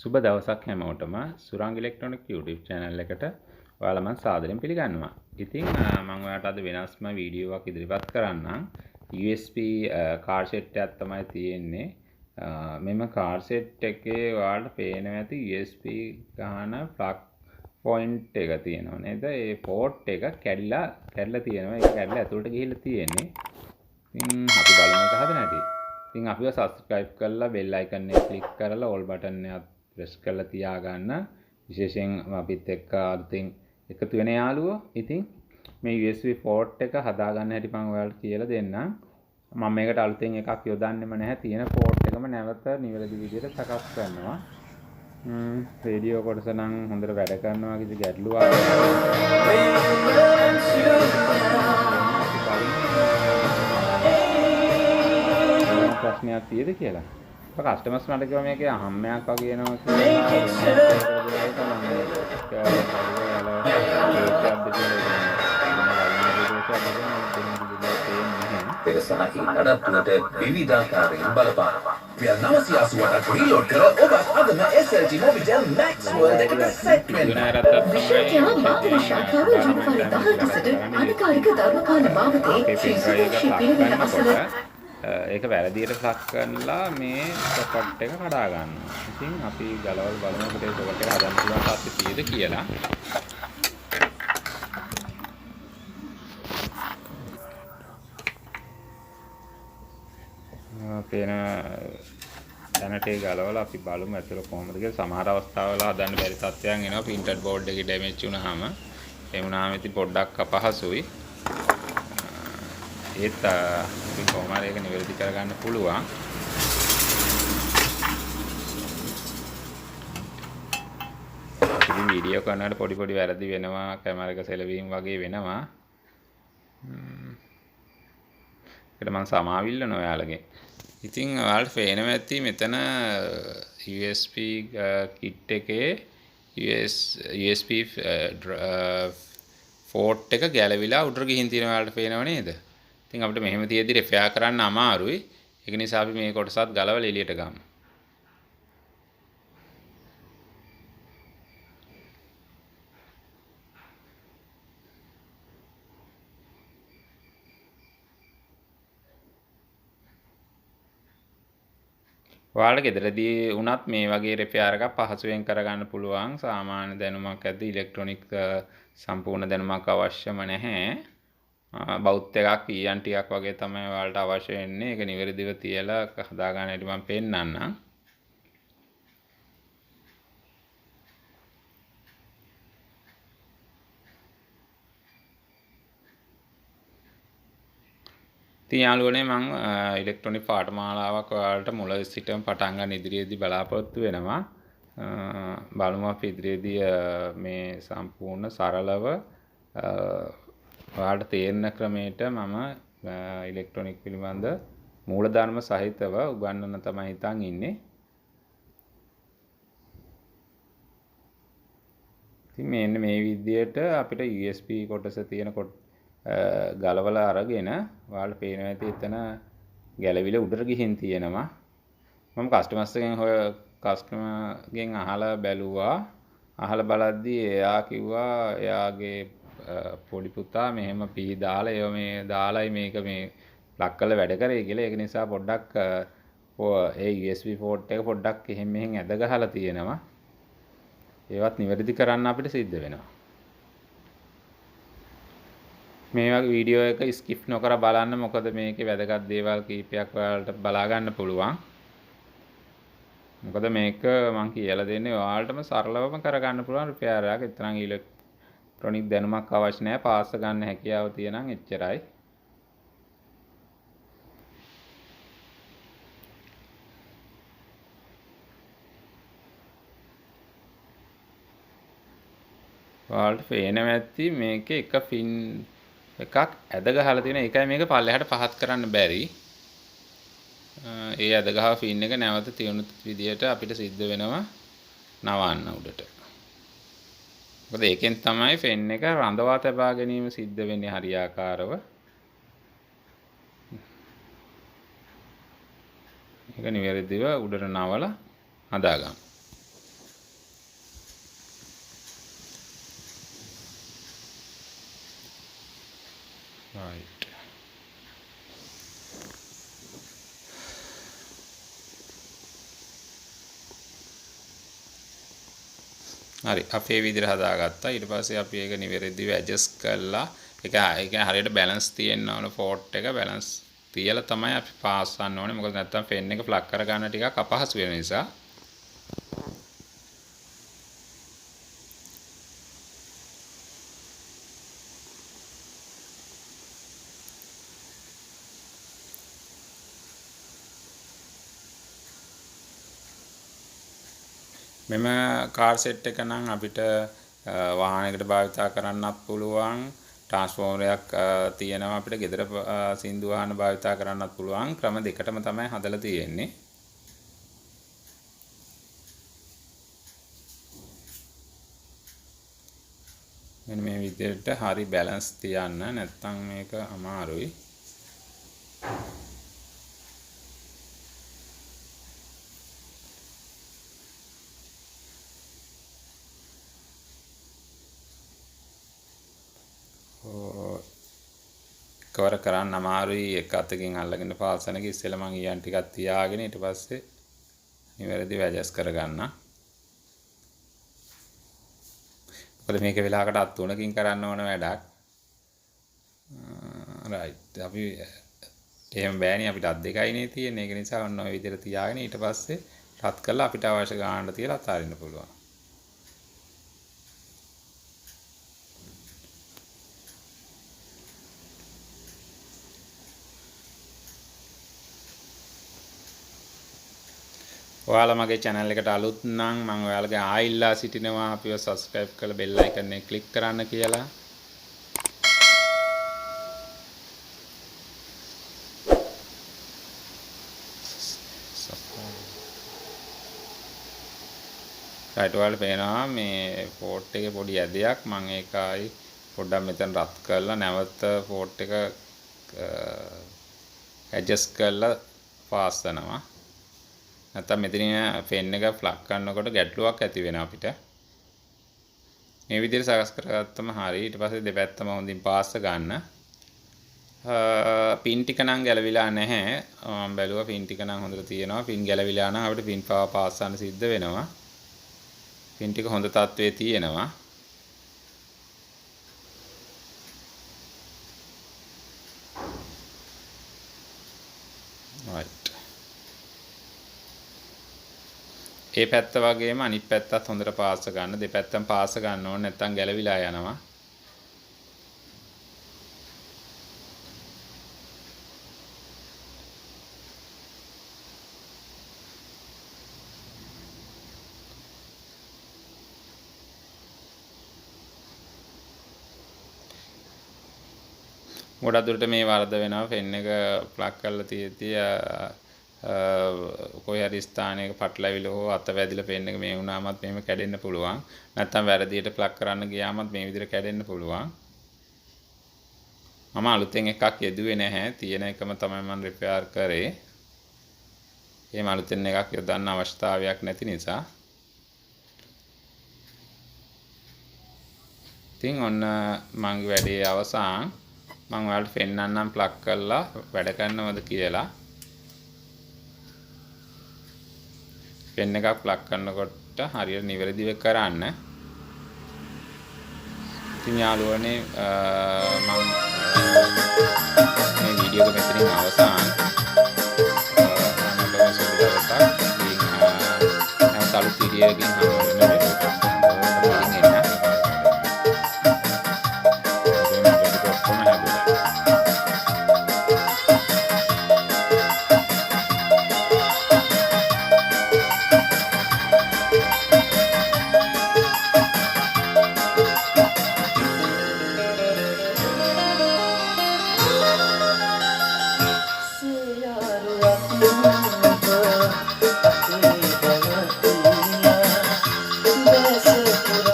සුබ දවසක් හැමෝටම සුරංග ඉලෙක්ට්‍රොනික YouTube channel එකට ඔයාලා මම සාදරයෙන් පිළිගන්නවා. ඉතින් මම ඔයාලට අද වෙනස්ම වීඩියෝ එකක් ඉදිරිපත් කරන්නම්. USB card set එකක් තමයි තියෙන්නේ. මෙම card set එකේ ඔයාලට පේනවා ඇති USB ගාන plug point එක තියෙනවා නේද? ඒ port එක කැඩලා තියෙනවා. ඒක කැඩලා ඇතුළට ගිහිල්ලා තියෙන්නේ. ඉතින් අපි බලමු ඒක හදන හැටි. ඉතින් අපිව subscribe කරලා bell icon එක click කරලා all button එක press කරලා තියාගන්න. විශේෂයෙන් අපිත් එක්ක අලුතින් එකතු වෙන යාළුවෝ. ඉතින් මේ USB port එක හදාගන්න හැටි මම ඔයාලට කියලා දෙන්නම්. මම මේකට අලුතෙන් එකක් යොදන්නෙම නැහැ. තියෙන port එකම නැවත නිවැරදි විදිහට සකස් කරනවා. රේඩියෝ කොටස නම් හොඳට වැඩ කරනවා කිසි ගැටලුවක් ප්‍රශ්නයක් තියෙද කියලා. අප කස්ටමර්ස් මට කිව්වා මේකේ අහම්මයක් වගේ එනවා පෙරසනකින් නඩත්තුවට විවිධාකාරයෙන් බලපානවා. රියල් 988ක් රීලෝඩ් කර ඔබ අදම SLG Mobitel Max World එකට සෙට් වෙන්න. විශ්වවිද්‍යාල මාතර ශාඛාව ජූනිවරි 10 සිට අධිකාරික ධර්මකාල භාවිතයේ ඒක වැරදියට ප්ලග් කරලා මේ සොකට් එක කඩා ගන්නවා. ඉතින් අපි ගලවල් බලනකොට ඒ සොකට් එක හදන්න පුළුවන් තාක්ෂි තියෙද කියලා. පේන දැනට ඒ ගලවලා අපි බලමු ඇතුළ කොහොමද කියලා. සමහර අවස්ථාවල හදන්න බැරි තත්ත්වයන් එනවා printed board එකේ damage වුණාම. ඒ වුණාම ඉතින් පොඩ්ඩක් අපහසුයි. ඒත් අපි කොහොම හරි ඒක නිවැරදි කරගන්න පුළුවන්. ඉතින් වීඩියෝ කරනකොට පොඩි වැරදි වෙනවා, කැමරා එක සෙලවීම වගේ වෙනවා. ඒකට මම සමාවිල්ලන ඔයාලගේ. ඉතින් ඔයාලට පේනවා ඇති මෙතන USB kit එකේ USB port එක ගැලවිලා උඩට ගිහින් තියෙනවා. ඔයාලට පේනව නේද? ඉතින් අපිට මෙහෙම තියෙද්දි රිපෙයාර් කරන්න අමාරුයි. ඒක නිසා අපි මේ කොටසත් ගලවලා එළියට ගමු. ඔයාලට ගෙදරදී වුණත් මේ වගේ රිපෙයාර් එකක් පහසුවෙන් කරගන්න පුළුවන්. සාමාන්‍ය දැනුමක් ඇද්ද ඉලෙක්ට්‍රොනික සම්පූර්ණ දැනුමක් අවශ්‍යම නැහැ. බෞද්ධ එකක් ඊයන් ටිකක් වගේ තමයි ඔයාලට අවශ්‍ය වෙන්නේ. ඒක නිවැරදිව තියලා හදාගන්න හැටි මම පෙන්නන්නම්. ඉතින් යාළුවනේ මම ඉලෙක්ට්‍රොනික පාඨමාලාවක් ඔයාලට මුල සිටම පටන් ගන්න ඉදිරියේදී බලාපොරොත්තු වෙනවා. බලමු අපි ඉදිරියේදී මේ සම්පූර්ණ සරලව ඔයාලට තේරෙන ක්‍රමයට මම ඉලෙක්ට්‍රොනික පිළිබඳ මූලධර්ම සහිතව උගන්වන්න තමයි හිතන් ඉන්නේ. ඉතින් මෙන්න මේ විදිහට අපිට USB කොටස තියෙන ගලවලා අරගෙන ඔයාලට පේනවා ඇති එතන ගැලවිලා උඩට ගිහින් තියෙනවා. මම කස්ටමර්ගෙන් අහලා බැලුවා. අහලා බලද්දී එයා කිව්වා එයාගේ පොඩි පුතා මෙහෙම පී දාලා ඒව මේ දාලයි මේක මේ ප්ලග් කරලා වැඩ කරේ කියලා. ඒක නිසා පොඩ්ඩක් ඒ USB port එක පොඩ්ඩක් එහෙන් මෙහෙන් ඇද ගහලා තියෙනවා. ඒවත් නිවැරදි කරන්න අපිට සිද්ධ වෙනවා. මේ වගේ වීඩියෝ එක ස්කිප් නොකර බලන්න. මොකද මේකේ වැදගත් දේවල් කීපයක් ඔයාලට බලා ගන්න පුළුවන්. මොකද මේක මම කියලා දෙන්නේ ඔයාලටම සරලවම කරගන්න පුළුවන් රිපෙයාර් එකක්. එතරම් ඉලෙක්ට්‍රොනික දැනුමක් අවශ්‍ය නැහැ. පාස් ගන්න හැකියාව තියෙනම් එච්චරයි. ඔයාලට පේනවා ඇති මේකේ එක පින් එකක් ඇද ගහලා තියෙන. ඒකයි මේක පල්ලෙහාට පහත් කරන්න බැරි. ඒ ඇද ගහ පින් එක නැවත තියුණු විදියට අපිට සිද්ධ වෙනවා නවන්න උඩට. මොකද ඒකෙන් තමයි ෆෙන් එක රඳවා තබා ගැනීම සිද්ධ වෙන්නේ හරියාකාරව. ඒක නිවැරදිව උඩට නවලා හදාගමු. right. හරි අපේ විදිහට හදාගත්තා. ඊට පස්සේ අපි ඒක නිවැරදිව ඇඩ්ජස්ට් කරලා ඒක හරියට බැලන්ස් තියෙන්න ඕන ෆෝට් එක බැලන්ස් තියලා තමයි අපි පාස් ගන්න ඕනේ. මොකද නැත්තම් ෆෙන් එක ප්ලග් කරගන්න ටිකක් අපහසු වෙන නිසා. මෙම කාර් සෙට් එක නම් අපිට වාහනයකට භාවිතා කරන්නත් පුළුවන්. ට්‍රාන්ස්ෆෝමරයක් තියෙනවා අපිට ගෙදර සින්දු වාහන භාවිතා කරන්නත් පුළුවන්. ක්‍රම දෙකටම තමයි හදලා තියෙන්නේ. මෙන්න මේ විදිහට හරි බැලන්ස් තියන්න නැත්නම් මේක අමාරුයි. කවර කරන්න අමාරුයි එක අතකින් අල්ලගෙන පාසන එක ඉස්සෙල්ලා මං ඊයන් ටිකක් තියාගෙන ඊට පස්සේ නිවැරදිව ඇඩ්ජස්ට් කරගන්න. මොකද මේක වෙලාවකට අත් තුනකින් කරන්න ඕන වැඩක්. රයිට් අපි එහෙම බෑනේ අපිට අත් දෙකයිනේ තියෙන්නේ. ඒක නිසා ඔන්න ඔය විදිහට තියාගෙන ඊට පස්සේ රත් කරලා අපිට අවශ්‍ය ගානට තියලා අතාරින්න පුළුවන්. ඔයාලා මගේ channel එකට අලුත් නම් මම ඔයාලගේ ආයිල්ලා සිටිනවා අපිව subscribe කරලා bell icon එක click කරන්න කියලා. right ඔයාලට පේනවා මේ port එකේ පොඩි ඇදයක් මම ඒකයි පොඩ්ඩක් මෙතන රත් කරලා නැවත port එක adjust කරලා පාස්සනවා. නැත්නම් මෙතනින් ෆෙන් එක ප්ලග් කරනකොට ගැටලුවක් ඇති වෙනවා අපිට. මේ විදිහට සකස් කරගත්තම හරියි. ඊට පස්සේ දෙපැත්තම හොඳින් පාස්ස ගන්න. පින් ටික නම් ගැලවිලා නැහැ. මම බැලුවා පින් ටික නම් හොඳට තියෙනවා. පින් ගැලවිලා නම් අපිට පින් පාස් ගන්න සිද්ධ වෙනවා. පින් ටික හොඳ තත්ත්වයේ තියෙනවා. right ඒ පැත්ත වගේම අනිත් පැත්තත් හොඳට පාස ගන්න. දෙපැත්තම පාස ගන්න ඕනේ නැත්නම් ගැලවිලා යනවා. ගොඩක් දුරට මේ වරද වෙනවා. ෆෙන් එක ප්ලග් කරලා තියෙද්දී කොයි හරි ස්ථානයක පටලැවිලා හෝ අත වැදිලා ෆෙන් එක මේ වුණාමත් මෙහෙම කැඩෙන්න පුළුවන්. නැත්නම් වැරදියට ප්ලග් කරන්න ගියාමත් මේ විදිහට කැඩෙන්න පුළුවන්. මම අලුතෙන් එකක් යෙදුවේ නැහැ. තියෙන එකම තමයි මම රිපෙයාර් කරේ. එහෙම අලුතෙන් එකක් යොදන්න අවශ්‍යතාවයක් නැති නිසා. ඉතින් ඔන්න මගේ වැඩේ අවසන්. මම ඔයාලට පෙන්නන්නම් ප්ලග් කරලා වැඩ කරනවද කියලා. ෆෙන් එකක් ප්ලග් කරනකොට හරියට නිවැරදිව කරන්න. ඉතින් යාළුවනේ මම මේ වීඩියෝ එක මෙතනින් අවසන්. මම ලොව සුබ දවසක්. ඉතින් අලුත් වීඩියෝ එකකින් හමු